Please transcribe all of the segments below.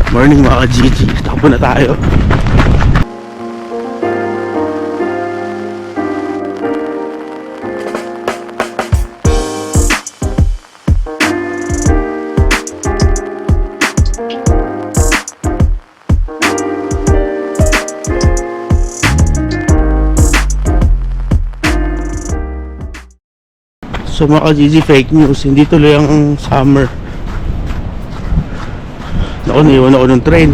Morning mga ka-GG, takbo na tayo. So mga ka-GG, fake news, hindi tuloy ang summer. Naku, naiwan ako ng train.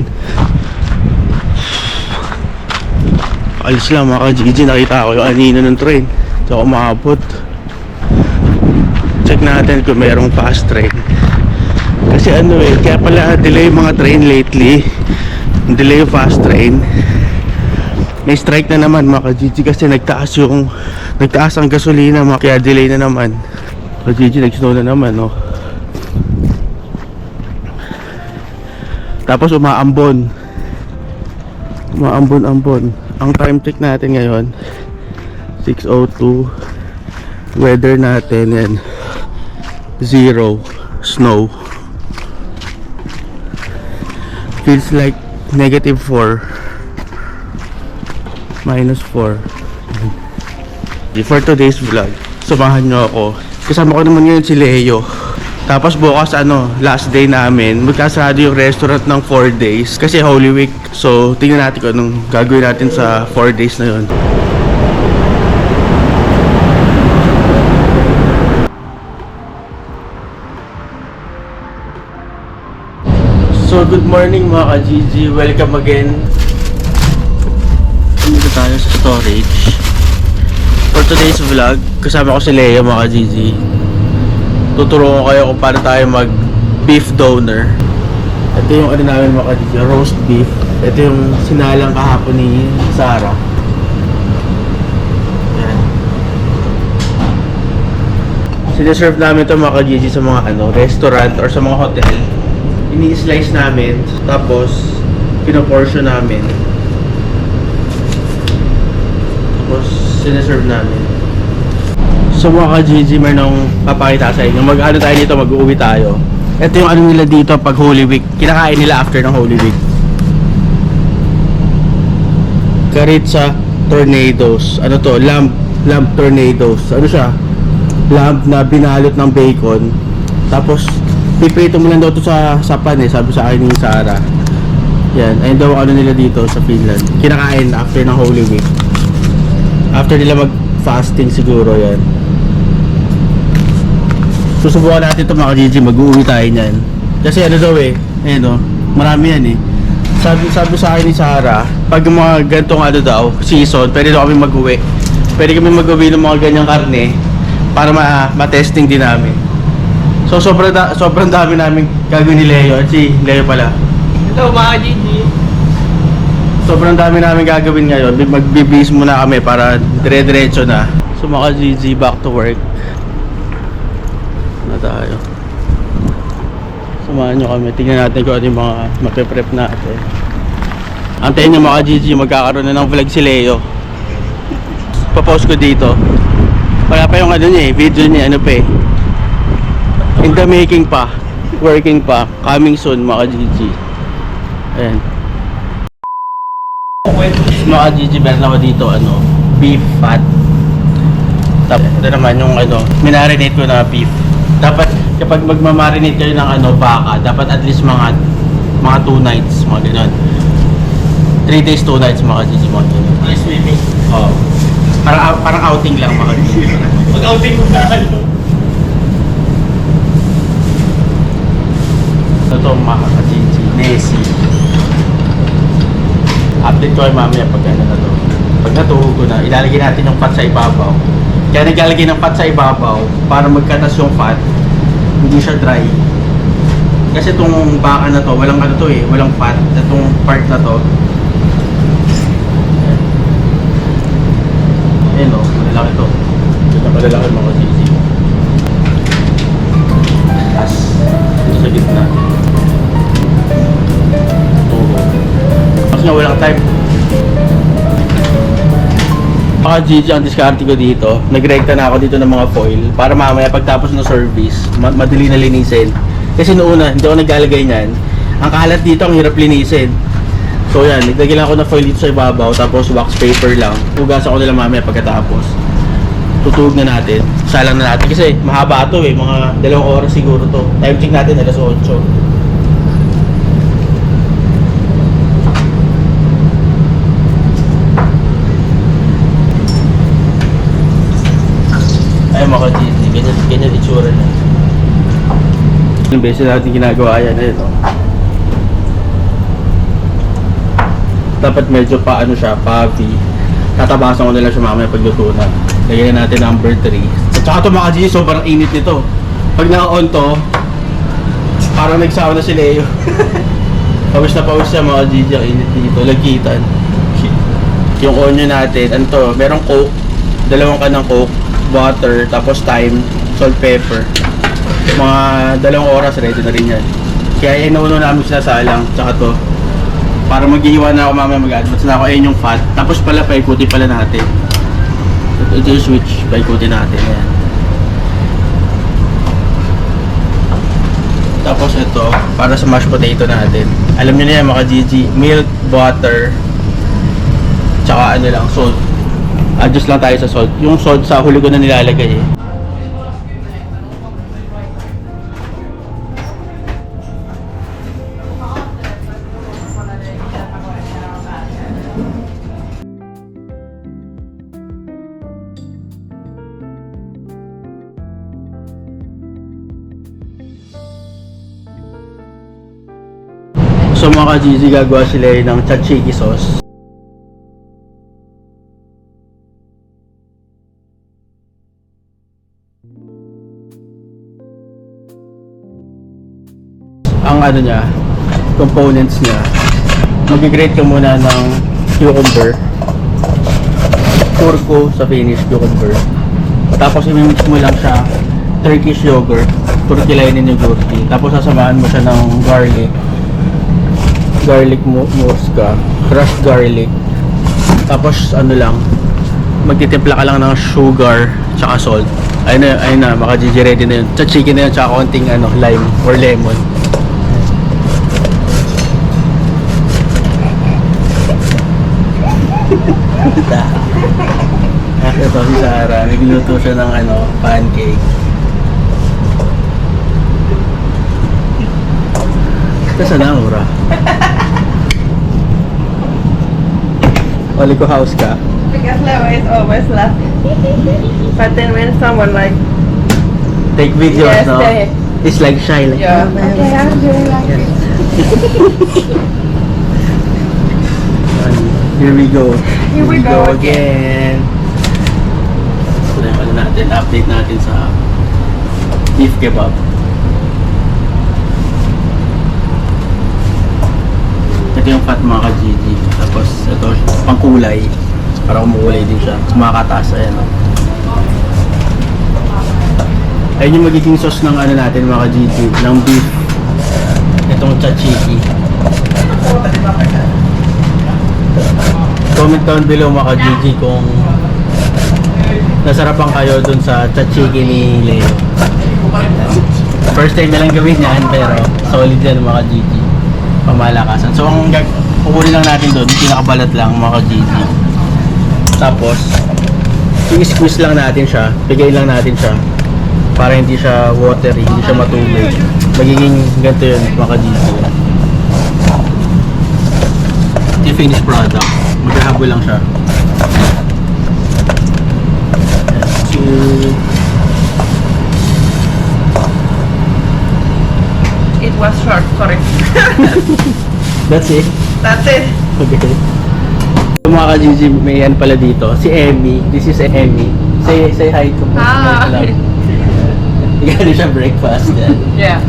Alis lang mga ka-GG, nakita ko yung anino ng train. So ako maabot. Check natin kung mayroong fast train. Kasi ano kaya pala delay yung mga train lately. Delay yung fast train. May strike na naman mga ka-GG kasi nagtaas ang gasolina, kaya delay na naman. Ka-GG, nag-snow na naman, no? Tapos umaambon. Ang time check natin ngayon 6:02. Weather natin yan 0 snow. Feels like -4, -4. For today's vlog, samahan nyo ako. Kasama ko naman ngayon si Leo. Tapos bukas last day namin. Magkasarado yung restaurant ng 4 days kasi Holy Week. So tingnan natin kung anong gagawin natin sa 4 days na yun. So good morning mga ka-GG. Welcome again. Dito tayo sa storage. For today's vlog, kasama ko si Leo mga ka-GG. Tuturo ko kayo kung paano tayo mag beef doner. Ito yung namin mga ka-GG, roast beef. Ito yung sinalang kahapon ni Sarah. Yan. Sineserve namin ito mga ka-GG sa mga restaurant or sa mga hotel. Ini-slice namin, tapos pinoportion namin. Tapos sineserve namin. So mga ka-GG, mayroong papakita sa inyo. Mag-ano tayo dito, mag-uwi tayo. Ito yung nila dito pag Holy Week. Kinakain nila after ng Holy Week. Karitsa tornadoes. Ano to? Lamb tornadoes. Ano siya? Lamb na binalot ng bacon. Tapos piprito mo lang daw to sa pan sabi sa akin ni Sarah. Yan, ayun daw nila dito sa Finland. Kinakain after ng Holy Week. After nila mag-fasting siguro yan. Susubukan natin ito mga ka-GG, mag-uwi tayo niyan. Kasi marami yan Sabi sa akin ni Sarah, pag mga gantong season, pwede daw kami mag-uwi. Pwede kami mag-uwi ng mga ganyang karne para ma-testing din namin. So sobrang dami namin gagawin ni Leo at si Leo pala. Hello mga ka-GG. Sobrang dami namin gagawin ngayon. Magbibis muna kami para dire-diretso na. So mga ka-GG, back to work na tayo. Samahan nyo kami. Tingnan natin kung ano yung mga mape-prep natin. Antayin nyo mga ka-GG, magkakaroon na ng vlog si Leo. Papost ko dito. Wala pa yung video niya, in the making pa. Working pa. Coming soon mga ka-GG. Ayan. Mga ka-GG, meron ako dito beef fat. Tapos ito naman yung minarinate ko na beef. Dapat kapag magmamarinate kayo ng baka, dapat at least mga 2 nights, mga ganun. 3 days, 2 nights mga ka-GG, mga ganun. Swimming. Oo. Parang outing lang mga ka-GG. Mag-outing mo na Ito mga ka-GG, Nessie. Update ko ay mamaya pag pag natuhog ko na, ilalagay natin yung fat sa ibabaw. Kaya naglalagay ng fat sa ibabaw para magkatas yung fat, hindi siya dry. Kasi itong baka na to, walang walang fat. Itong part na to, malalaki to. Ito malalaki mga ka-GG. Tapos ito sa gitna. Kasi nga walang time. Mga GG, ang diskarte ko dito, nagrekta na ako dito ng mga foil para mamaya pagtapos ng service, madali na linisin. Kasi noong una, hindi ako naglalagay niyan. Ang kalat dito, ang hirap linisin. So yan, nagdagil ako na foil dito sa ibabaw, tapos wax paper lang. Hugasan ko nila mamaya pagkatapos. Tutulog na natin. Salang na natin kasi mahaba ito eh, mga 2 oras siguro to. Time check natin, alas 8. Ay mga GT, ganyan itsura na. Yung beses natin ginagawa yan, ayun o. Dapat medyo pa ano siya, puffy. Tatabasan ko na lang siya mamaya pagluto na. Lagyan natin number 3. At saka ito mga G, sobrang init nito. Pag naka-on to, parang nagsawa na si Leo. Pawis na pawis siya mga G, ang init dito. Lagitan. Yung onion natin, ano to, merong coke, 2 kanang coke, water, tapos thyme, salt, pepper. Mga 2 oras, ready na rin yan. Kaya inuuno namin sinasalang, tsaka to. Para mag-iwan na ako mamaya mag-advance na ako, ayun yung fat. Tapos pala, paikuti pala natin. Ito yung switch, paikuti natin. Ayan. Tapos ito, para sa mashed potato natin. Alam nyo na yan mga GG, milk, butter, tsaka ano lang, salt. Adjust lang tayo sa salt. Yung salt sa huli ko na nilalagay eh. So mga ka-GG, gagawa sila ng tzatziki sauce. Ang ano niya, components niya, mag-grate ka muna ng cucumber, turco sa finish cucumber. Tapos i-mix mo lang siya Turkish yogurt, turkilainin yung yogurti. Tapos sasamahan mo siya ng garlic musca, crushed garlic. Tapos ano lang, magtitimpla ka lang ng sugar tsaka salt. Ayun na, maka-GG ready na yun. Tzatziki na yun, tsaka konting ano, lime or lemon. Ito si Sarah, nagluto siya ng ano, pancake. Kasi na, Ura. Wali ko house ka. Because Leo is always laughing. But then when someone like, Take videos, yes, no? It's like shy. Like, yeah, okay, I'm doing like Yes. this. Here we go. Here we go again. So, ano natin, update natin sa beef kebab. Ito yung fat mga ka-GG. Tapos ito, pangkulay. Para kumukulay din siya. Makakataas, ayan o. Ayun yung magiging sauce ng ano natin mga ka-GG, ng beef. Itong tzatziki. Comment down below mga ka-GG kung nasarapan kayo dun sa tzatziki ni Leo. First time na lang gawin yan, pero solid yan mga ka-GG. Pamalakasan. So ang kukunin lang natin doon, pinakabalat lang mga ka-GG. Tapos i-squeeze lang natin siya, bigay lang natin siya para hindi siya watery, hindi siya matubig. Magiging ganito yun mga ka-GG. Ito yung finished product. Maghahabol lang siya. It was short, sorry. That's it. That's it. Okay. So, mga ka-GG, may yan pala dito. Si Emmy. This is Emmy. Say hi to mo. Hi. Gano'n siya breakfast. Yeah.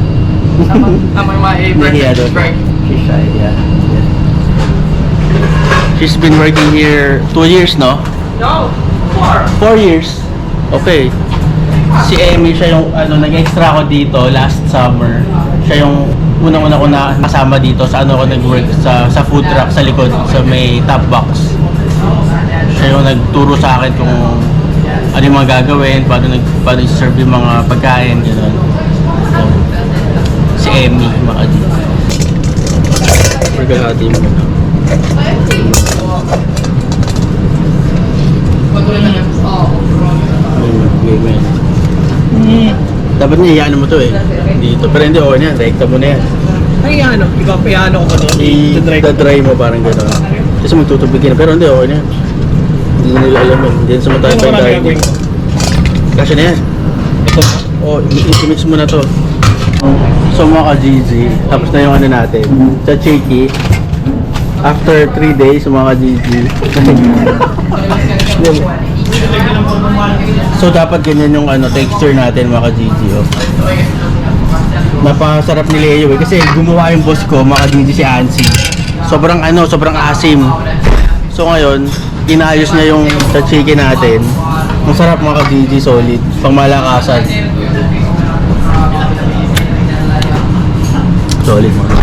I'm on my breakfast break. She's shy, yeah. She's been working here 2 years, no? No, 4 4. years. Okay. Si Emmy, siya yung nag-extra ako dito last summer. Siya yung unang-una ko na kasama dito sa ako nag-work sa food truck sa likod sa may top box. Siya yung nagturo sa akin kung ano yung mga gagawin, paano i-serve yung mga pagkain, gano'n. So, si Emmy, mga Kalahati mo na. Ayun. Dapat niya iyan mo to eh. Dito. Pero hindi, okay na yan. Rekta mo na yan. Ay, ano? Ikaw, piano ko pa doon. I-dry mo parang gano'n. Kasi magtutubig ka na. Pero hindi, okay na yan. Hindi na nila alam yun. Hindi na sumatay pa yung dahil dito. Kasi na yan. Ito. Oh, i-mix mo na to. So mga ka-GG, tapos na yung ano natin. Sa Cheeky. After 3 days, mga ka-GG. So dapat ganyan yung ano texture natin mga ka-GG. Oh. Napakasarap ni Leo eh. Kasi gumawa yung boss ko, mga ka-GG, si Ansi. Sobrang sobrang asim. So ngayon, inayos niya yung tzatziki natin. Ang sarap mga ka-GG, solid. Pangmalakasan. Solid mga.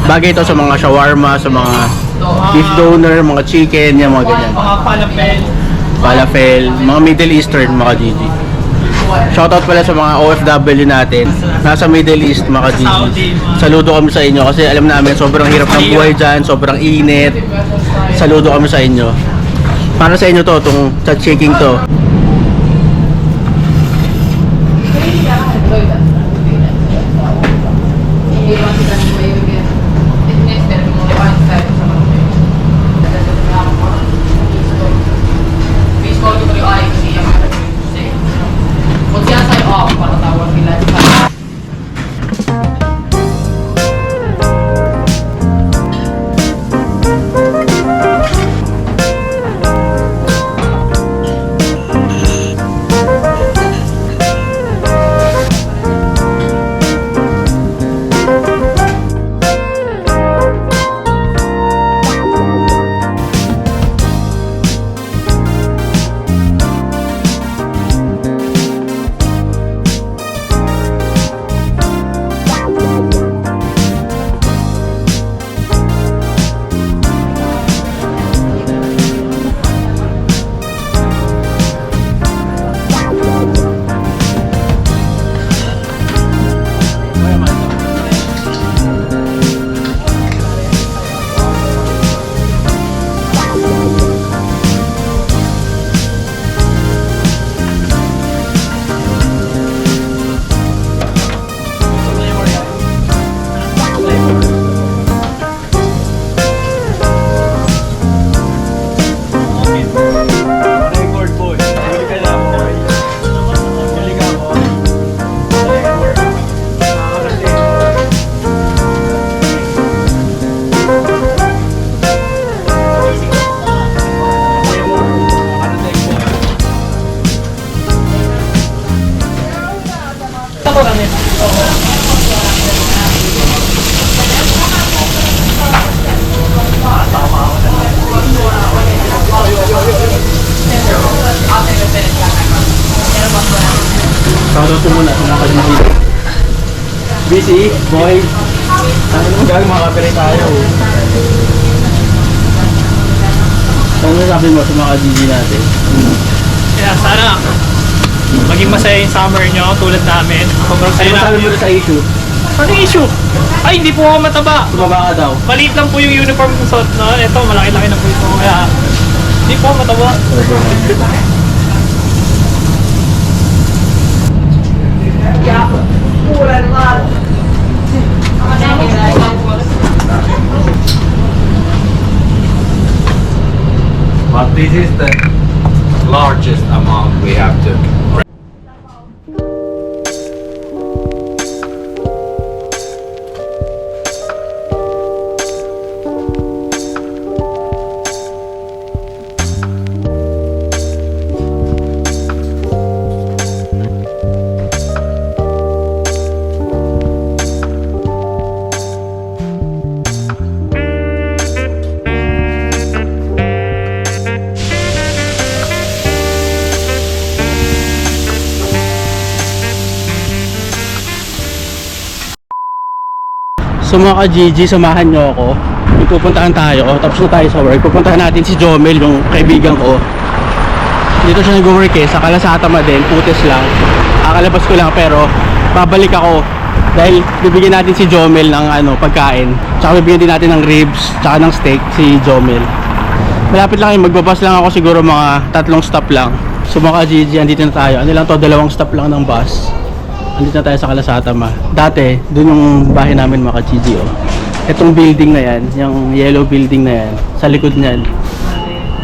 Bagay ito sa mga shawarma, sa mga beef doner, mga chicken, yung mga ganyan. Mga falafel. Falafel, mga Middle Eastern mga GG. Shoutout pala sa mga OFW natin. Nasa Middle East mga GG. Saludo kami sa inyo kasi alam namin sobrang hirap ng buhay dyan, sobrang init. Saludo kami sa inyo. Para sa inyo to, itong tzatziki to. Shoutout ko muna sa mga ka-GG. Busy, boy. Ano naman gagawin, makakapirate tayo. Ano sabi mo sa mga ka-GG natin? Kaya sana maging masaya yung summer nyo tulad namin. Sobrang Ano saya sabi namin. mo sa issue? Ano yung issue? Ay, hindi po ako mataba. Sumaba ka daw. Maliit lang po yung uniform ko suot na. Ito, malaki-laki na po ito. Kaya, hindi po ako mataba. But this is the largest amount we have to. So mga ka-GG, samahan nyo ako. Pupuntahan tayo, tapos na tayo sa work. Pupuntahan natin si Jomel, yung kaibigan ko. Dito siya nag-work eh, sa Kalasata din, Putis lang. Kakalabas ko lang pero babalik ako dahil bibigyan natin si Jomel ng pagkain. Tsaka bibigyan din natin ng ribs, tsaka ng steak si Jomel. Malapit lang yun, magbabas lang ako siguro mga 3 stop lang. So mga Gigi, andito na tayo. Ano lang to, 2 stop lang ng bus. Andito na tayo sa Kalasata ma. Dati, dun yung bahay namin mga Gigi oh. Itong building na yan, yung yellow building na yan, sa likod niyan.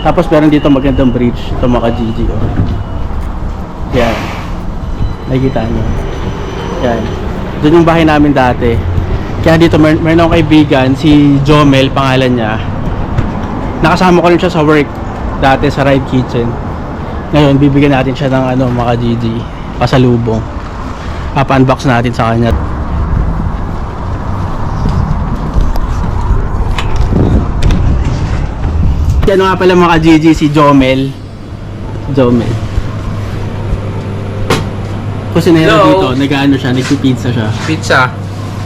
Tapos meron dito magandang bridge, ito mga Gigi oh. Yan. Nakikita nyo. Yan. Dun yung bahay namin dati. Kaya dito meron akong kaibigan, si Jomel pangalan niya. Nakasama ko rin siya sa work dati sa Ride Kitchen. Ngayon bibigyan natin siya ng ano mga Gigi, pasalubong. Papa-unbox natin sa kanya. Ano nga pala mga Gigi, si Jomel. Jomel. Kusinero Hello. dito, nag-ano siya, nagpipizza siya. Pizza.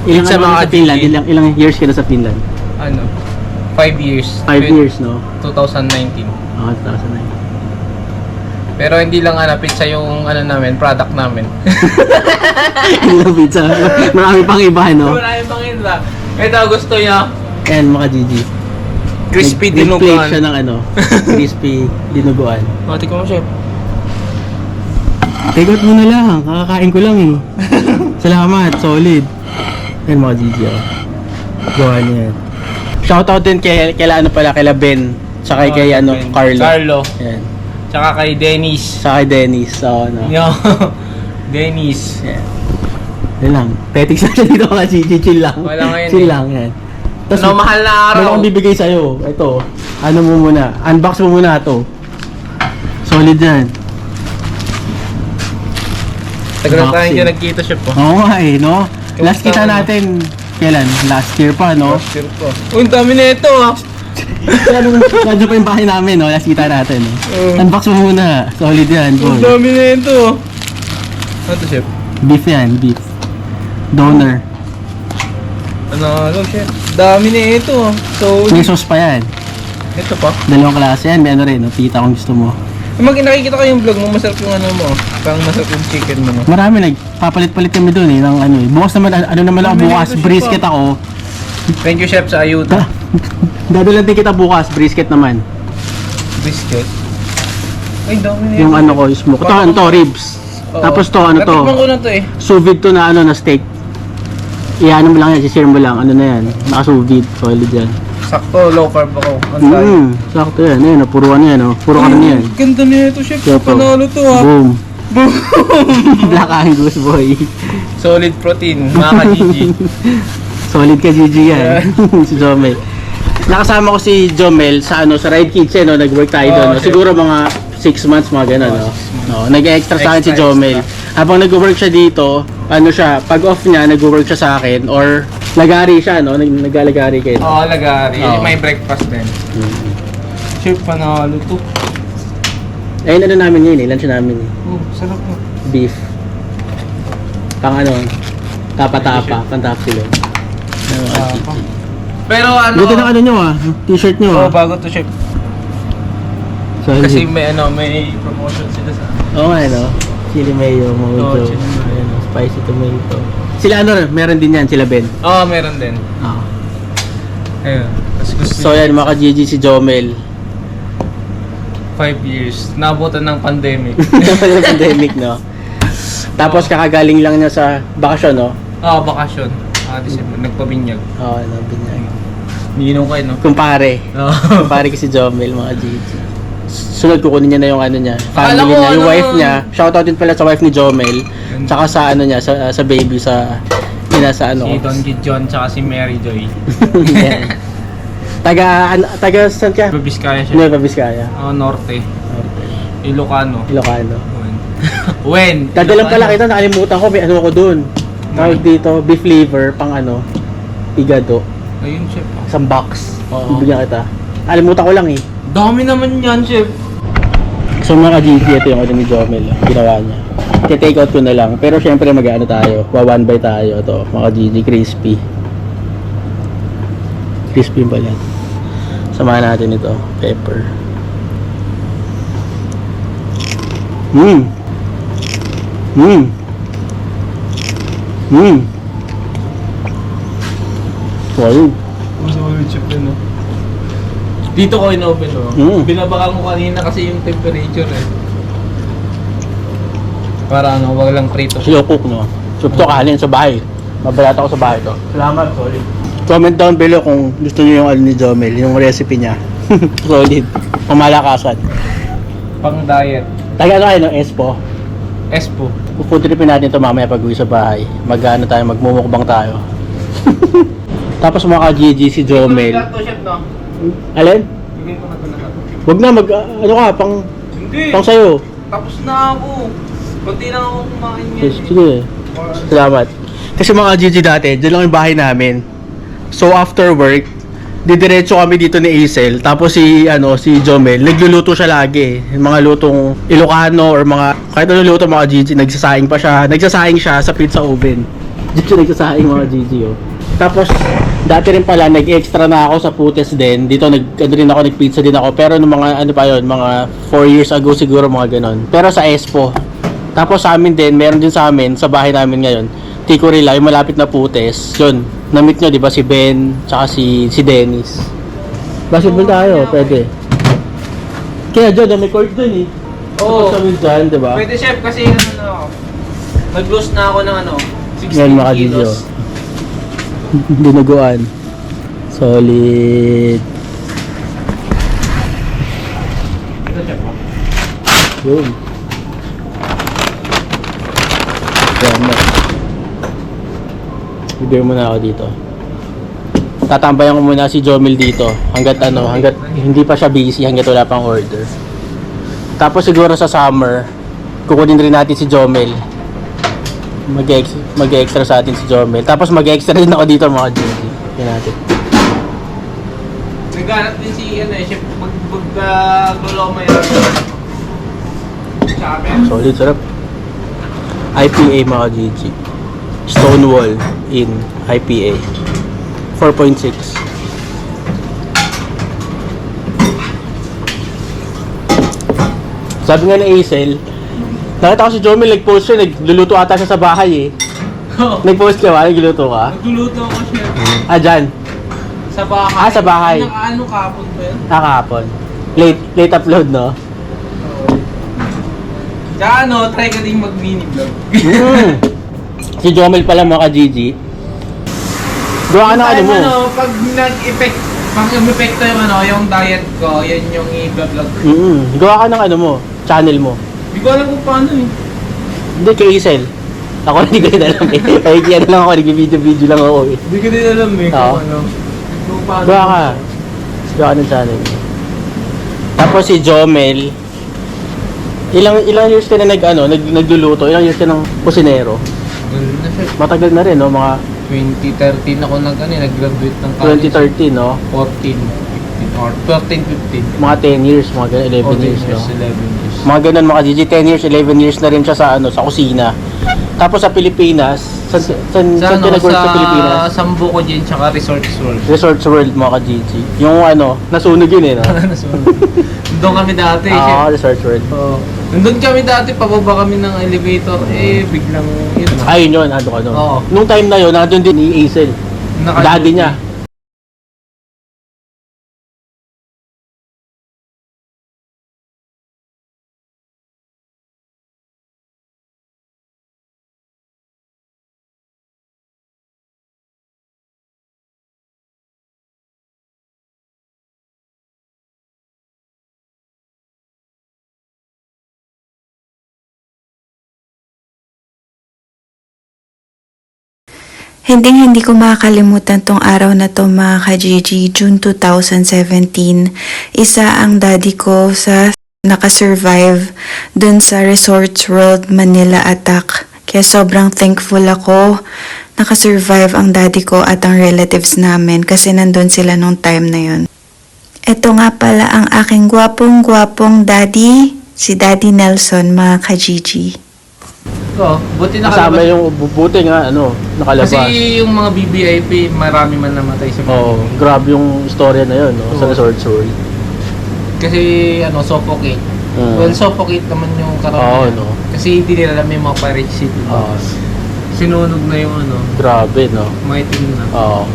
Ilang Pizza ano mga sa Finland? Gigi. Ilang years ka na sa Finland? Ano? 5 years. 5 years, no? 2019. Oo, 2009. Pero hindi lang pizza yung namin, product namin. Ilang pizza. Marami pang iba, no? Marami pang iba. Ito gusto niya. Ayan, mga Gigi. Crispy Nag-plate dinuguan. siya ng ano, crispy dinuguan. Tikman mo, chef. Take out mo na lang, kakakain ko lang eh. Salamat, solid. Ayan mga Gigi, oh. Gawa niya yan. Shoutout din kay ano pala, kay Ben. Tsaka kay ano, Ben. Carlo. Carlo. Ayan. Tsaka kay Dennis. Tsaka kay Dennis, so ano. Yo. Dennis. Ayan. Yan lang. Petics na siya dito mga Gigi, chill lang. Wala ngayon Chill eh. lang, yan. Ano, mahal na araw. Meron akong bibigay sa'yo. Ito. Ano mo muna. Unbox mo muna ito. Solid yan. Tagal na tayo Boxing. hindi nagkita, chef. Oo nga eh, no? Last Kamusta kita mo? natin, kailan? Last year pa, no? Sure po. Uy, ang dami na ito, ah. Nandiyo pa yung bahay namin, no? Last kita natin, no? Unbox mo muna. Solid yan, Ang boy. dami na ito. Ano to, chef? Beef yan, beef. Donor. Ano, chef? Dami na ito, ah. So, May sauce pa yan. ito pa. Dalawang klase yan. May ano rin, no? Tita kung gusto mo. Nakikita ko yung vlog mo, masarap yung ano mo. Parang masarap yung chicken mo, no? Marami, nagpapalit-palit kami dun, eh. Ng ano, eh. Bukas naman, ano naman ako Dami bukas. nito, chef, Brisket ako. Thank you, chef, sa ayuda. Dadalan din kita bukas. Brisket naman. Biscuit. Ay, dami na Yung ito. ano ko, yung smoke. Ito, ano to, ribs. Oo. Tapos to, ano to? Natikman ko na to, eh. Sous vide to na ano na steak. Iyan mo lang yan, share mo lang. Ano na yan? Naka-sous vide. Solid yan. Sakto, low carb ako. Ang tayo. Sakto yan. Ayun, puro ano yan. Oh. Puro karne yan. Ganda na ito, chef. Kaya to. Panalo to, ha. Boom. Black Angus, boy. Solid protein, mga ka-Gigi. Solid ka, Gigi yan. Si Jomel. Nakasama ko si Jomel sa ano sa Ride Kitchen, no? Nag-work tayo doon. No? Okay. Siguro mga 6 months, mga gano'n, no? No, nag-extra sa akin si Extra, Jomel. Habang nag-work siya dito, ano siya, pag off niya, nag-work siya sa akin, or lagari siya, no? Nag-alagari kayo. Oo, lagari. Oo. May breakfast din. Chef, panalo to. Ayun, ano namin yun, eh. Lunch namin, eh. Sarap mo. Beef. Pang ano, tapa-tapa, pang-tapsilo. Pero ano, Ganda ng ano nyo, ah. T-shirt nyo, oh, ah. bago to, chef. Solid. Kasi may promotion sila sa Oo nga, no? Chili mayo, mojo. Oo, chili mayo. Ayan, spicy tomato. Sila ano, meron din yan, sila Ben. Oo, meron din. Ah. Ayun. Tapos gusto So yan, mga ka-Gigi, si Jomel. 5 years. Nabutan ng pandemic. Yung pandemic, no? Tapos kakagaling lang niya sa bakasyon, no? Bakasyon. December. Nagpabinyag. Oo, no, binyag. Niinom kayo, no? Kumpare. Oo. Kumpare ko si Jomel, mga Gigi. Sunod kukunin niya na yung ano niya, family Akala ko, niya, yung ano, wife niya. Shoutout din pala sa wife ni Jomel. Tsaka sa ano niya, sa baby, sa sa ano. Si Don Gideon, tsaka si Mary Joy. Yan. Taga saan ka? Babiskaya siya. Nueva Vizcaya. Norte. Ilocano. Ilocano. When? Dadalang pala kita, nakalimutan ko, may ano ko dun. Tawag dito, beef liver, pang ano, igado. Ayun, chef. Isang box. Oo. Bibigyan kita. Alimutan ko lang eh. Dami naman yan, chef. So mga Gigi, ito yung ano ni Jomel, ginawa niya. Take out ko na lang. Pero syempre mag-ano tayo, one by tayo. Ito, mga Gigi, crispy. Crispy ba yan? Samahan natin ito, pepper. Solid. good chef yun, no? Dito ko in-open, no? Binabakan ko kanina kasi yung temperature, eh. Para ano, wag lang prito. Slow cook, no? Soup to kanin sa bahay. Mabalat ako sa bahay to. Salamat, solid. Comment down below kung gusto niyo yung ano ni Jomel, yung recipe niya. Solid. Pamalakasan. Pang diet. Taga ano kayo, no? Espo. Espo. Pupuntripin natin ito mamaya pag uwi sa bahay. Mag-ano tayo, magmumukbang tayo. Tapos mga ka-GG si Jomel. Ito, chef, no? Alin? Bigay ko na ito lahat. Wag na, ano ka, Hindi. pang sayo. Tapos na ako. Kunti lang ako kumain ngayon. Sige. Salamat. Kasi mga GG dati, dyan lang yung bahay namin. So after work, didiretso kami dito ni Aisel. Tapos si Jomel, nagluluto siya lagi. Yung mga lutong Ilocano or mga kahit ano luto mga GG, nagsasaing pa siya. Nagsasaing siya sa pizza oven. Dito nagsasaing mga GG, oh. Tapos dati rin pala nag-extra na ako sa Putes din. Dito nagpizza din ako. Pero nung mga ano pa yon, mga 4 years ago siguro mga ganon. Pero sa Espo. Tapos sa amin din, meron din sa amin sa bahay namin ngayon. Tikurila, yung malapit na Putes. Yun, na-meet nyo, di ba, si Ben, tsaka si Dennis. Basketball tayo, pwede. Kaya dyan, may court dun eh. Oo. Sa dyan, di ba? Pwede, chef, kasi ano, nag-lose na ako ng ano, 16 Yan, mga video. kilos. Dinuguan. Solid. Ito, chef, oh. Yun. Salamat. Bibigyan mo na ako dito. Tatambayan ko muna si Jomel dito hanggat hindi pa siya busy, hanggat wala pang order. Tapos siguro sa summer, kukunin rin natin si Jomel. Mag-extra sa atin si Jomel. Tapos mag-extra din ako dito mga GG. Yan natin. Naghanap din si chef magluloma yan. Sa amin. Solid, sarap. IPA mga GG. Stonewall in IPA. 4.6. Sabi nga ni Aisel, nakita ko si Jomel nag-post siya, nagluluto ata siya sa bahay eh. Nag-post ka ba? Nagluluto ka? Nagluluto ako, chef. Ah, dyan. Sa bahay. Ah, sa bahay. Nakaano kapon pa yun? Nakakapon. Late upload, no? Tsaka ano, try ka din mag-mini vlog. Si Jomel pala mga ka-GG. Gawa ka ng ano mo? Pag nag-epekto yung yung diet ko, yan yung i-vlog ko. Gawa ka ng ano mo? Channel mo. Hindi ko alam kung paano eh. Hindi, kay Isel. Ako hindi ko din alam eh. Ay, kaya na lang ako, nag-video lang ako eh. Hindi ko din alam eh Oo. kung ano. Kung paano. Gawa ka. Gawa ka ng channel. Tapos si Jomel, ilang years ka na nagluluto? Ilang years ka ng kusinero? Matagal na rin, no? Mga 2013 ako nag-graduate ng college. 2013, no? 14, 15, or 13, 15. Mga 10 years, mga ganun, 11 years, no? 11 years. Mga ganun, mga GG, 10 years, 11 years na rin siya sa kusina. Tapos sa Pilipinas, saan ka nag-work sa Pilipinas? Sa Sambuco din, tsaka Resorts World. Resorts World, mga ka-GG. Yung nasunog yun eh, no? Doon kami dati. Oo, Resorts World. Oo. Nandun kami dati, pababa kami ng elevator, biglang yun. Ayun yun, ano. Oo. Nung time na yun, nandun din ni Aisel. Daddy niya. Hindi ko makakalimutan tong araw na to mga ka-GG, June 2017. Isa ang daddy ko sa nakasurvive dun sa Resorts World Manila attack. Kaya sobrang thankful ako nakasurvive ang daddy ko at ang relatives namin kasi nandun sila nung time na yun. Ito nga pala ang aking gwapong daddy, si Daddy Nelson mga ka-GG. Buti Kasama nakalabas. yung buti nga, nakalabas. Kasi yung mga BBIP, marami man namatay sa mga Oo, grabe yung istorya na yun, no? Sa Oo. Resorts World. Kasi suffocate. Mm. Well, suffocate naman yung Oo, karamihan. no? Kasi hindi nila alam yung mga pirate ship. Oo. Sinunog na yung Grabe, no? maitim na. Oo.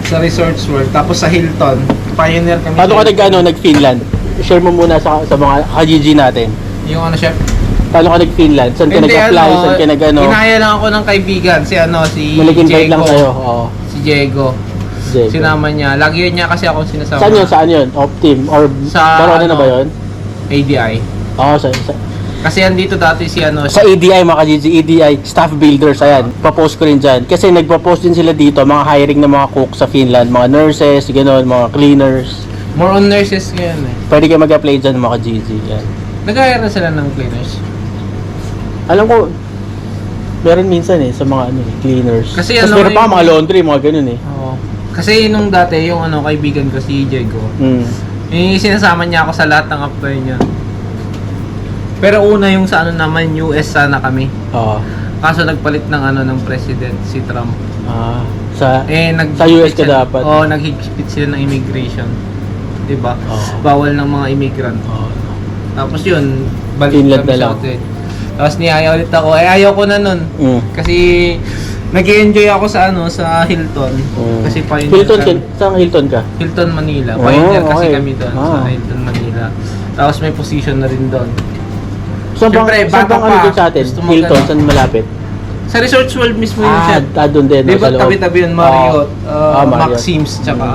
Sa Resorts World. Tapos sa Hilton. Pioneer kami. Paano sa ka Hilton. nag-Finland? Share mo muna sa mga ka-GG natin. Yung ano, chef? Paano ka nag-Finland? Saan ka nag-apply? Saan ka nag-ano? Inaya lang ako ng kaibigan. Si Malik-invite lang Diego. sa'yo. Oo. Si Diego. Diego. Sinama niya. Lagi yun niya kasi ako sinasama. Saan yun? Saan yun? Off-team? Or Sa, Barona na ano, ba yun? ADI. Oo, Kasi andito dati si sa EDI mga ka-GG, EDI, staff builders, ayan, papost ko rin dyan. Kasi nagpo-post din sila dito, mga hiring ng mga cook sa Finland, mga nurses, gano'n, mga cleaners. More on nurses ngayon eh. Pwede kayo mag-apply dyan mga ka-GG, yan. Nag-hire na sila ng cleaners. Alam ko, meron minsan sa mga cleaners. Kasi Tapos ano, meron pa yung- mga laundry, mga gano'n Oo. Kasi nung dati, yung kaibigan ko si Diego, sinasama niya ako sa lahat ng apply niya. Pero una yung sa naman, US sana kami. Oo. Kaso nagpalit ng president, si Trump. Sa Sa US ka dapat. Oo, naghigpit sila ng immigration. Diba? Oo. Bawal ng mga immigrant. Oo. Tapos yun, balik Finland kami na sa lang. hotel. Tapos niyaya ulit ako. Ayaw ko na nun. Mm. Kasi nag-enjoy ako sa Hilton. Kasi pioneer Hilton, kami. saan Hilton ka? Hilton Manila. Oh, Pioneer kasi okay. kami doon sa Hilton Manila. Tapos may position na rin doon. Saan Siyempre, bang bata ano pa. dun sa atin? Gusto mo Hilton, ganun. saan malapit? Sa Resorts World mismo yun siya. Doon din. Di ba sa loob. tabi-tabi yun, Marriott, Marriott. Maxims, tsaka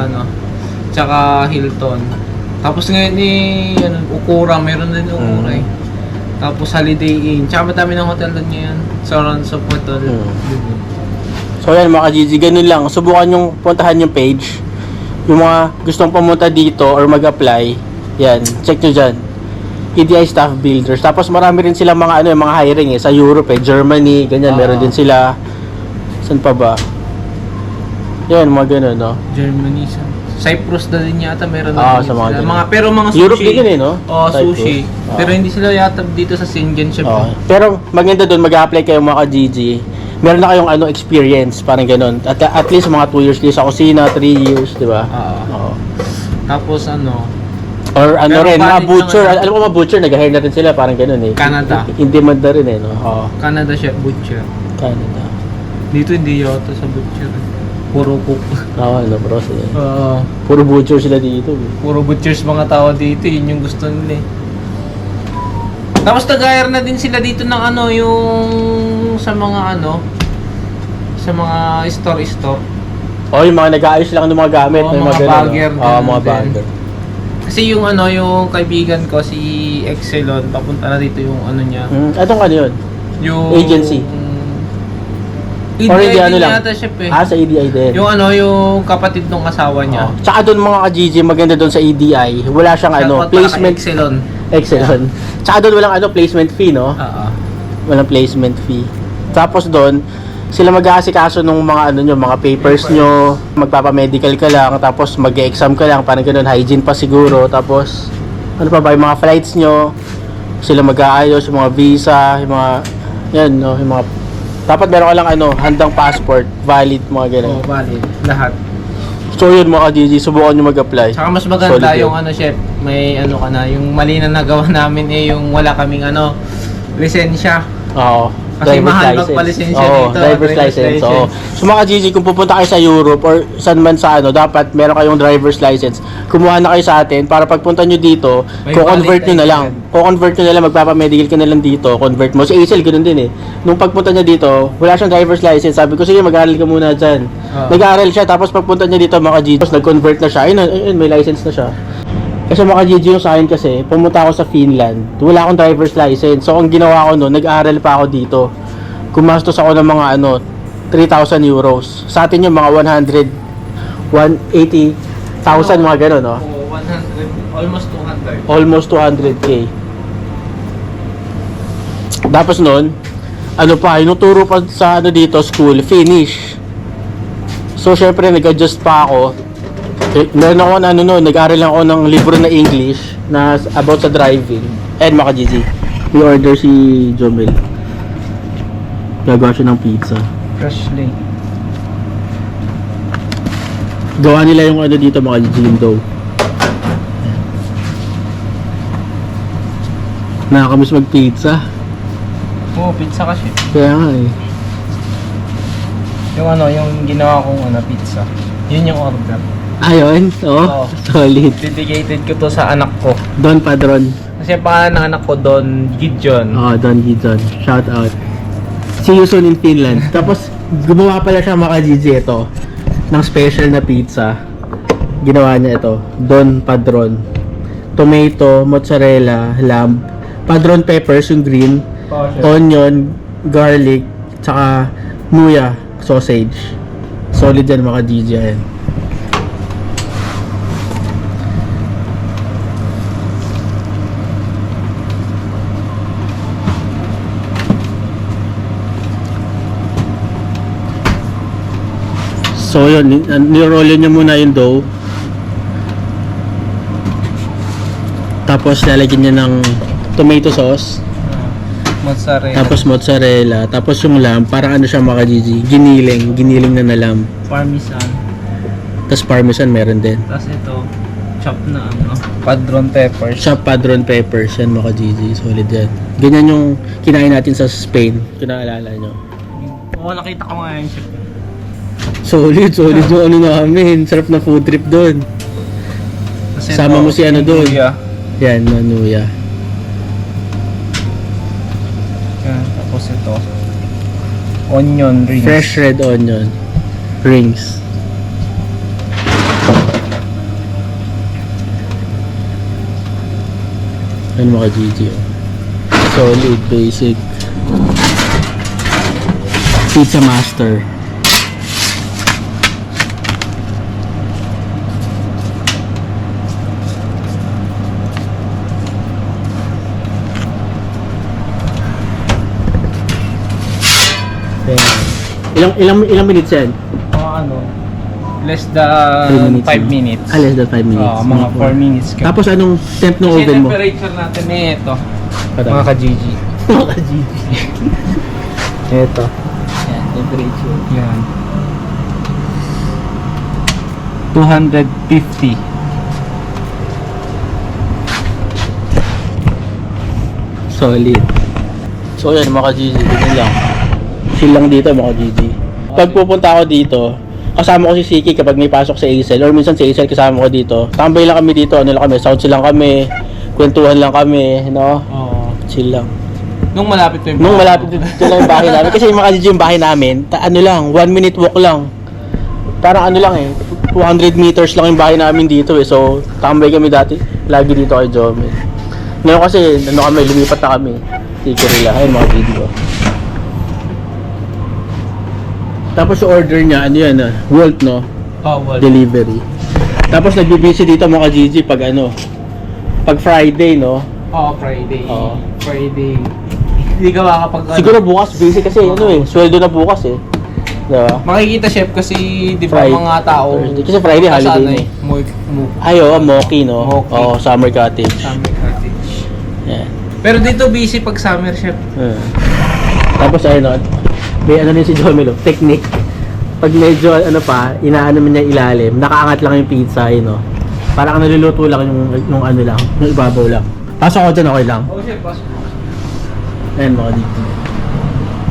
tsaka Hilton. Tapos ngayon Ukura, meron din Ukura eh. Tapos Holiday Inn, tsaka madami ng hotel doon ngayon. Surround sa hotel. So yan mga ka-GG, ganun lang. Subukan yung puntahan yung page. Yung mga gustong pumunta dito or mag-apply, yan, check nyo dyan. EDI Staff Builders. Tapos marami rin silang mga mga hiring sa Europe Germany, ganyan, meron din sila. Saan pa ba? Yan, mga ganun, no? Germany, Cyprus na din yata meron Ah, din sa mga sila. ganun. Pero mga sushi. Europe din yun no? Oo, Cyprus. sushi. Oo. Pero hindi sila yata dito sa Schengen shop. Pero maganda doon, mag-apply kayo mga ka-GG. Meron na kayong experience, parang ganun. At least mga 2 years kayo sa kusina, 3 years, di ba? Oo. Tapos Or Pero rin, mga valid butcher. naman. Alam ko mga butcher, nag-hire na rin sila, parang ganun Canada. In demand na rin no? Oo. Canada chef butcher. Canada. Dito hindi yata sa butcher. Puro cook. Bro. Oo. Puro butcher sila dito. Puro butchers mga tao dito, yun yung gusto nila eh. Tapos nag-hire na din sila dito ng yung sa mga sa mga store. Yung mga nag-aayos lang ng mga gamit. Oo, may mga ganun, bagger no? din Mga din. bagger. Kasi yung yung kaibigan ko si Excelon, papunta na dito yung niya. Atong yun? Yung Agency? EDI Or hindi din lang? yata chef eh. Sa EDI din. Yung yung kapatid ng asawa niya. Tsaka doon mga ka-GG, maganda doon sa EDI. Wala siyang placement. Excelon. Excellent. Tsaka doon walang placement fee, no? Oo. Walang placement fee. Tapos doon, sila mag-aasikaso nung mga mga papers nyo, magpapa-medical ka lang, tapos mag-exam ka lang, parang ganun, hygiene pa siguro, tapos ano pa ba, yung mga flights nyo, sila mag-aayos, yung mga visa, yung mga, yan, no, yung mga, dapat meron ka lang handang passport, valid, mga ganun. Oo, valid. Lahat. So yun mga GG, subukan nyo mag-apply. Saka mas maganda Solid yung chef, may ka na, yung mali na nagawa namin yung wala kaming lisensya. Oo. Kasi mahal magpalisensya dito. Driver's license. Oo. So mga GG, kung pupunta kayo sa Europe or saan man sa dapat meron kayong driver's license. Kumuha na kayo sa atin para pagpunta nyo dito, May ko-convert nyo valid na lang. ID. Ko-convert nyo na lang, magpapa-medical ka na lang dito, convert mo. Si Hazel, ganoon din Nung pagpunta niya dito, wala siyang driver's license. Sabi ko, sige, mag-aaral ka muna dyan. Nag-aaral siya, tapos pagpunta niya dito, mga GG, tapos nag-convert na siya. Ayun, may license na siya. Kasi mga GG yung sa akin kasi, pumunta ako sa Finland, wala akong driver's license. So, ang ginawa ko nag-aaral pa ako dito. Gumastos ako ng mga 3,000 euros. Sa atin yung mga 180,000 mga gano'n, no? 100, almost 200. Almost 200k. Tapos nun, yung turo pa sa dito, school, finish. So, syempre, nag-adjust pa ako. Meron ako nag-aral lang ako ng libro na English na about sa driving. And mga GG, may order si Jomel. Gagawa siya ng pizza. Freshly. Gawa nila yung dito mga GG, yung dough. Nakakamiss mag-pizza. Oo, pizza kasi. Kaya nga Yung yung ginawa kong pizza. Yun yung order. Ayun, Oo. solid. Dedicated ko to sa anak ko. Don Padron. Kasi ang pangalan ng anak ko, Don Gideon. Don Gidon. Shout out. See you soon in Finland. Tapos, gumawa pala siya mga Gigi ito ng special na pizza. Ginawa niya ito. Don Padron. Tomato, mozzarella, lamb, padron peppers, yung green, onion, garlic, tsaka nuya, sausage. Solid yan mga Gigi. Ayan. So yun, nirolyo niya muna yung dough. Tapos lalagyan niya ng tomato sauce. Mozzarella. Tapos mozzarella. Tapos yung lamb, parang ano siya mga Gigi, giniling na lamb. Parmesan. Tapos parmesan meron din. Tapos ito, chop na ano. Padron peppers. Chop padron peppers, yan mga Gigi, solid yan. Ganyan yung kinain natin sa Spain, kung naalala nyo. Oo, nakita ko nga yung chef. Solid yung ano namin. Sarap na food trip doon. Kasi Sama ito, mo si ano doon. luya. Yan, nanuya. Yan, tapos ito. Onion rings. Fresh red onion rings. Yan mga Gigi. Solid, basic. Pizza master. Ilang minutes yan? Mga ano, less 3 than 5 minutes. Less than 5 minutes. Mga 4 minutes. Tapos anong temp ng Kasi oven mo? temperature natin eh ito. Patay. Mga ka-GG. Mga ka-Gigi. Ito. Yan, temperature. Yan. 250. Solid. So yan mga Gigi, ganyan lang. Chill lang dito mga Gigi. Pag pupunta ako dito, kasama ko si Siki kapag may pasok sa Aisel, or minsan sa Aisel kasama ko dito. Tambay lang kami dito, ano lang kami, sounds lang kami, kwentuhan lang kami, no? Oo. Chill lang. Nung malapit to yung Nung malapit dito lang yung bahay namin, kasi yung mga Gigi yung bahay namin, ano lang, 1 minute walk lang. Parang ano lang eh, 200 meters lang yung bahay namin dito eh. So, tambay kami dati, lagi dito kay Jomel. Ngayon kasi, ano kami, lumipat na kami. Tikurila, ayun mga Gigi ko. Tapos yung order niya, ano yan, Wolt, no? Oh, well. Delivery. Tapos nagbibisi dito mga Gigi pag ano, pag Friday, no? Oh, Friday. Oo. Friday. Hindi ka makakapag Siguro bukas busy kasi ano eh, sweldo na bukas eh. Diba? makikita chef kasi di ba Friday. mga tao Thursday. Kasi Friday holiday nasanay. Ay, oo, Moki, no? Moki. Oo, summer cottage. Summer cottage. Yan. Pero dito busy pag summer chef. Tapos ayun, no? May ano din si Jomelo, technique. Pag medyo ano pa, inaano mo niya ilalim, nakaangat lang yung pizza, no? Parang naluluto lang yung ano lang, yung ibabaw lang. Pasok ako dyan, okay lang. Oh chef, pasok. Ayan mga dito.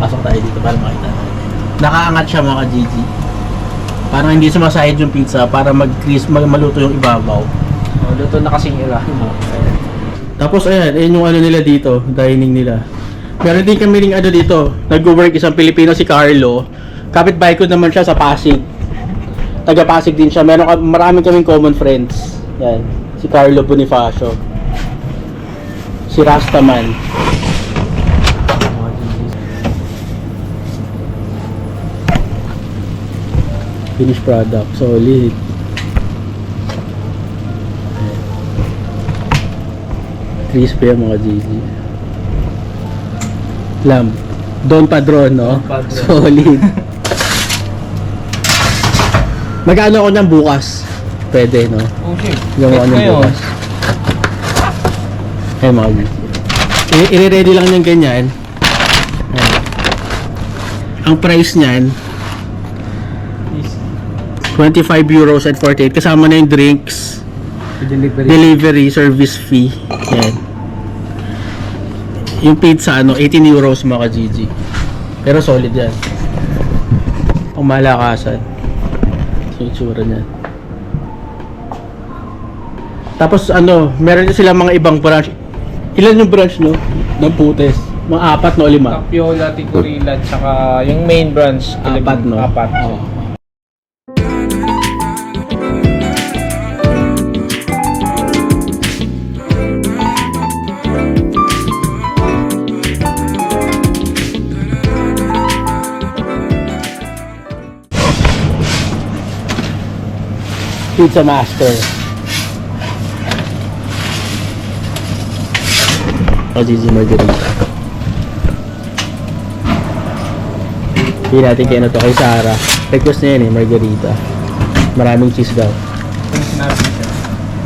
Pasok tayo dito para makita natin. Nakaangat siya mga Gigi. Parang hindi sumasahid yung pizza para maluto yung ibabaw. Oh, luto na kasing ilalim mo. Tapos ayan yung ano nila dito, dining nila. Meron din kami ring ano dito, nag-work isang Pilipino si Carlo. Kapitbahay ko naman siya sa Pasig. Taga Pasig din siya. Marami kaming common friends. Yan, si Carlo Bonifacio. Si Rastaman. Finished product, solid. Crispy ang mga Gigi. Lamb. Don Padron, no? Don Padron. Solid. Magkano ako ng bukas? Pwede, no? Oh chef. Gawa ng bukas. Ayan mga Gigi. I-ready lang yung ganyan. Ayan. Ang price niyan, 25 euros and 48. Kasama na yung drinks, delivery service fee. Yan. Yung pizza, 18 euros mga Gigi. Pero solid yan. Ang malakasan. Yung itsura niya. Tapos ano, meron din silang mga ibang branch. Ilan yung branch nyo? Ng Putes? Mga 4 no, 5? Tapiola, Tigurila, tsaka yung main branch. 4 no? 4. Oo. Pizza Master. Gigi Margarita. Hindi natin kaya to kay Sarah. Request niya yun Margarita. Maraming cheese daw. Yung sinabi siya.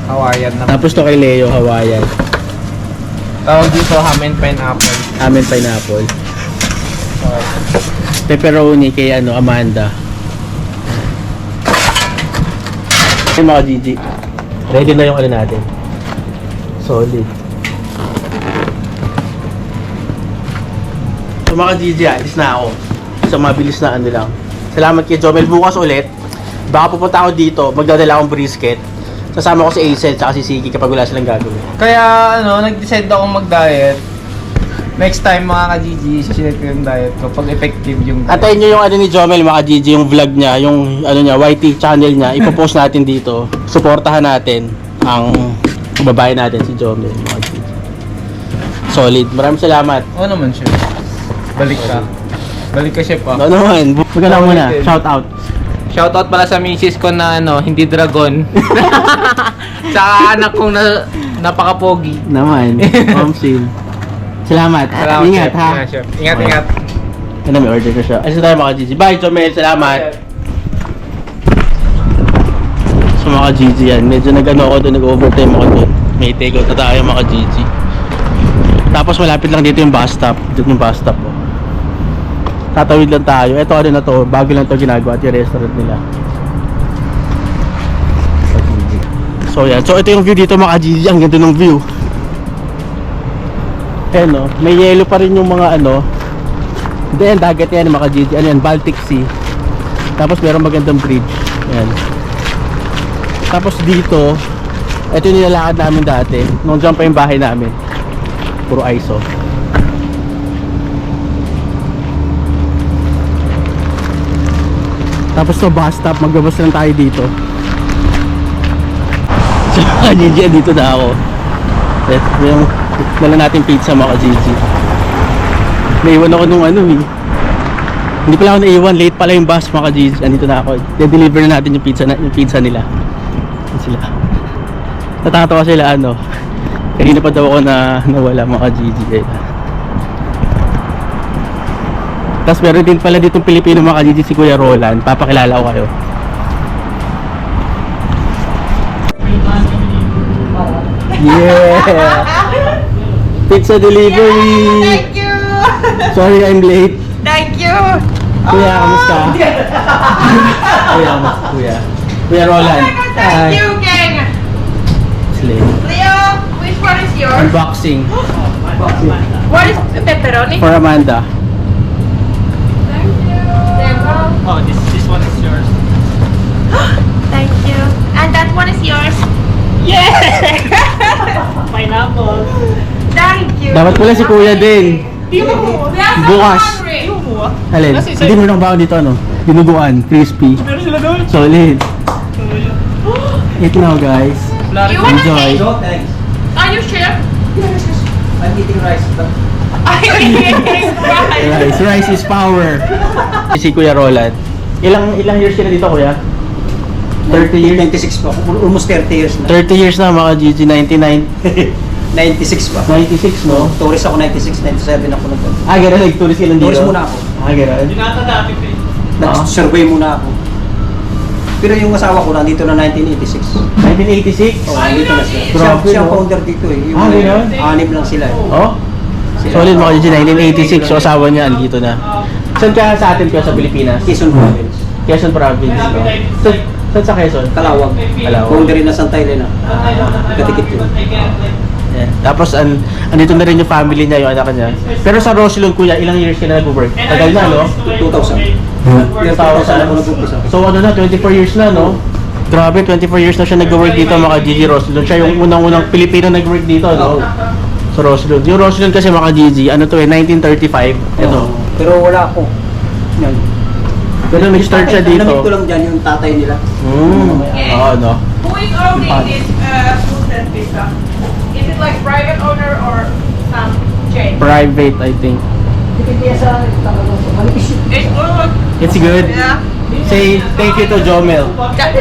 Hawaiian na. Tapos to kay Leo, Hawaiian. Tawag dito, ham and pineapple. Amin pineapple. Pepperoni kay Amanda. Hey mga Gigi. Ready na yung natin. Solid. So mga Gigi, alis na ako. So mabilis na lang. Salamat kay Jomel. Bukas ulit. Baka pupunta ako dito. Magdadala akong brisket. Sasama ko si Aisel at si Siki kapag wala silang gagawin. Kaya nag-decide akong mag-diet. Next time mga ka-Gigi, sinet ko yung diet ko pag effective yung diet. Antayin nyo yung ni Jomel mga Gigi, yung vlog niya, yung niya, YT channel niya. Ipopost natin dito. Suportahan natin ang babae natin si Jomel mga Gigi. Solid. Maraming salamat. Oo naman, chef. Balik ka. Balik ka, chef, ah. Ano naman? Maganda muna. Shout out. Shoutout pala sa misis ko na hindi dragon. Tsaka anak kong napaka-pogi. Naman. Omsin. Salamat. Salamat, Ingat chef. ha. Ingat, chef. Ingat, ingat. Ano, may order na siya. Ayos na tayo mga Gigi. Bye, Jomel. Salamat. So mga Gigi yan. Medyo nag-ano ako doon. Nag-overtime ako doon. May take out na tayo mga Gigi. Tapos malapit lang dito yung bus stop. Dito yung bus stop ko. Tatawid lang tayo. Ito na to. Bago lang to ginagawa. At yung restaurant nila. So yan. So ito yung view dito mga Gigi. Ang ganda ng view. Ayan no. May yellow pa rin yung mga Then dagat yan mga Gigi. Ano yan? Baltic Sea. Tapos meron magandang bridge. Ayan. Tapos dito, ito yung nilalakad namin dati. Nung dyan pa yung bahay namin. Puro ISO. Tapos to bus stop, magbabas lang tayo dito. So mga Gigi, dito na ako. Yung dala natin pizza mga Gigi. Naiwan ako nung hindi pala ako naiwan, late pala yung bus mga Gigi. Andito na ako. De-deliver na natin yung pizza nila. Yan sila. Natatawa sila kanina pa daw ako na nawala mga Gigi. Tapos meron din pala ditong Pilipino mga Gigi, si Kuya Roland. Papakilala ko kayo. Yeah! Pizza delivery! Thank you! Sorry I'm late. Thank you! Kuya, kamusta? Kuya, kamusta? Kuya Roland. Thank you, gang! Slay. Leo, which one is yours? Unboxing. What is the pepperoni? For Amanda. Thank you. Oh, this one is yours. Thank you. And that one is yours. Pineapple. Thank you. Dapat pala si Kuya din. We are so Bukas. hungry. Alin? Kasi isa- Hindi mo nang baon dito dinuguan, crispy. Meron sila doon. Solid. Eat now guys. You wanna Enjoy. take? Are you sure? I'm eating rice. Rice is power. Si Kuya Roland. Ilang years ka na dito, Kuya? 30 years? 96 po. Almost 30 years na. 30 years na mga GG, 99. 96 pa. 96 no? Tourist ako 96, 97 ako nag Gano'n, nag-tourist ka lang dito? Tourist muna ako. Gano'n. Dinata dati ko eh. Nag-survey muna ako. Pero yung asawa ko nandito na 1986. 1986? Oh, nandito na siya. Grabe, Siya ang no? founder dito eh. Yung Gano'n? anim lang sila eh. Oh? Solid mga GG, 1986. So asawa niya, andito na. Saan ka sa atin ko sa Pilipinas? Quezon Province. Quezon Province, no? Saan sa Quezon? Kalawag. Kalawag. Boundary na Santa Elena. Katikit yun. Yeah. Tapos andito na rin yung family niya, yung anak niya. Pero sa Rosilon, kuya, ilang years ka na nag-work? Tagal na, no? 2,000. 2000. So ano na, 24 years na, no? Grabe, 24 years na siya nag-work dito, mga Gigi Rosilon. Siya yung unang-unang Pilipino nag-work dito, no? Sa Rosilon. Yung Rosilon kasi mga Gigi, ano to 1935. Ito. Pero wala ako. Yan. Pero nag-start siya dito. Namit ko lang dyan yung tatay nila. Oo, no? Who is owning this food and pizza? Is it like private owner or some chain? Private, I think. It's good. It's good. Yeah. Say thank you to Jomel.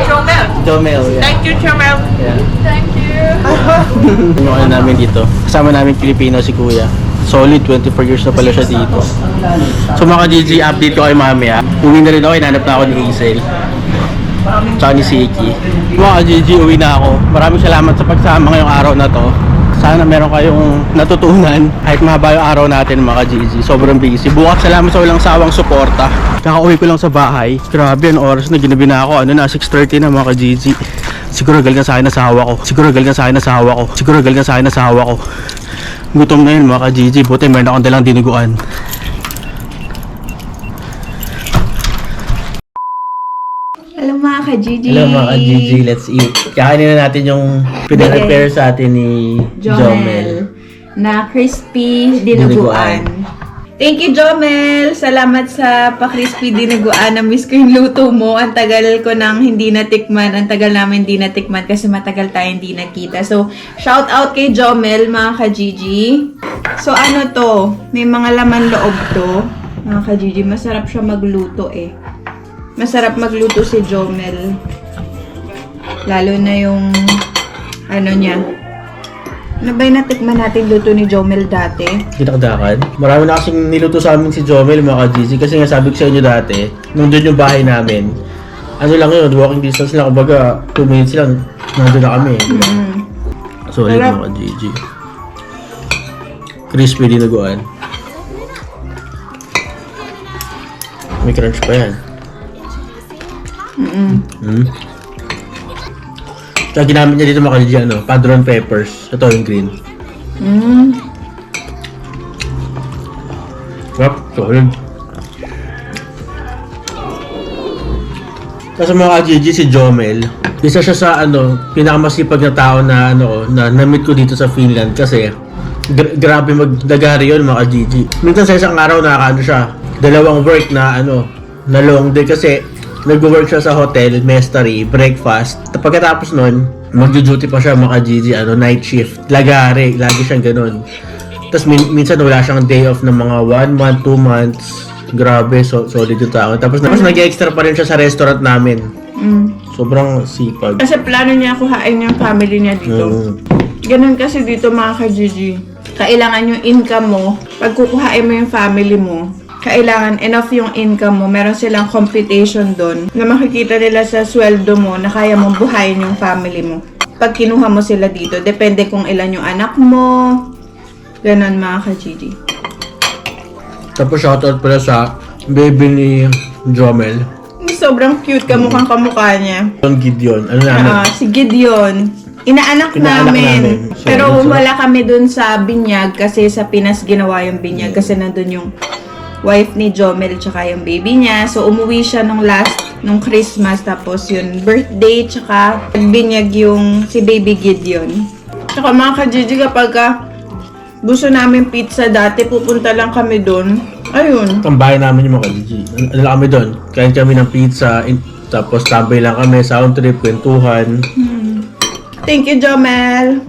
Chomel. Jomel, yeah. Thank you, Chomel. Yeah. Thank you. Yung ano namin dito. Kasama namin Pilipino si Kuya. Solid 24 years na pala siya dito. So mga Gigi, update ko kay mamaya. Uwi na rin ako, hinanap na ako ni Hazel. Tsaka ni Siki. Mga Gigi, uwi na ako. Maraming salamat sa pagsama ngayong araw na to. Sana meron kayong natutunan kahit mahaba yung araw natin mga Gigi. Sobrang busy. Bukas salamat sa walang sawang suporta. Kakauwi ko lang sa bahay. Grabe, ang oras na ginabi na ako. Ano na, 6:30 na mga Gigi. Siguro galing na sa akin na sawa ko. Siguro galing na sa akin na sawa ko. Siguro galing na sa akin na sawa ko. Gutom na yun mga Gigi. Buti meron akong dalang dinuguan. Hello mga ka-Gigi. Hello mga Gigi, let's eat. Kakainin na natin yung pinag-prepare sa atin ni Jomel. Na crispy dinuguan. Thank you, Jomel! Salamat sa pa-crispy dinuguan. Na-miss ko yung luto mo. Ang tagal ko nang hindi natikman. Ang tagal namin hindi natikman kasi matagal tayo hindi nakita. So, shout out kay Jomel, mga ka-Gigi. So, ano to? May mga laman loob to. Mga ka-Gigi, masarap siya magluto eh. Masarap magluto si Jomel. Lalo na yung ano niya. Ano ba yung natikman natin luto ni Jomel dati? Dinakdakan. Marami na kasing niluto sa amin si Jomel mga Gigi. Kasi nga sabi ko sa inyo dati, nung doon yung bahay namin, ano lang yun, walking distance lang. Kumbaga, 2 minutes lang, nandun na kami. Solid Sarap. mga Gigi. Crispy dinuguan. May crunch pa yan. Kaya ginamit niya dito mga Gigi, ano, padron peppers. Ito yung green. Sarap, solid. Kasi mga Gigi, si Jomel, isa siya sa ano, pinakamasipag na tao na ano, na na-meet ko dito sa Finland kasi grabe magdagari yun mga Gigi. Minsan sa isang araw nakakaano siya, 2 work na ano, na long day kasi nag-work siya sa hotel, mestery, breakfast. Pagkatapos nun, mag-duty pa siya mga Gigi, ano, night shift. Lagari, lagi siyang ganun. Tapos minsan wala siyang day off ng mga 1 month, 2 months. Grabe, solid yung tao. Tapos nag-extra pa rin siya sa restaurant namin. Sobrang sipag. Kasi plano niya kuhain yung family niya dito. Ganun kasi dito mga ka-Gigi. Kailangan yung income mo. Pag kukuhain mo yung family mo, kailangan enough yung income mo. Meron silang computation doon na makikita nila sa sweldo mo na kaya mong buhayin yung family mo. Pag kinuha mo sila dito, depende kung ilan yung anak mo. Ganon mga ka-Gigi. Tapos shoutout pala sa baby ni Jomel. Sobrang cute, kamukhang kamukha niya. Yung Gideon. Ano namin? Si Gideon. Inaanak namin. namin. So, Pero so, wala kami dun sa binyag kasi sa Pinas ginawa yung binyag kasi nandun yung wife ni Jomel tsaka yung baby niya. So, umuwi siya nung Christmas. Tapos yun, birthday tsaka binyag yung si baby Gideon. Tsaka mga ka-Gigi, kapag gusto namin pizza dati, pupunta lang kami doon. Ayun. Ang bahay namin yung mga Gigi. Ano lang kami doon? Kain kami ng pizza. Tapos tambay lang kami, sound trip, kwentuhan. Thank you, Jomel.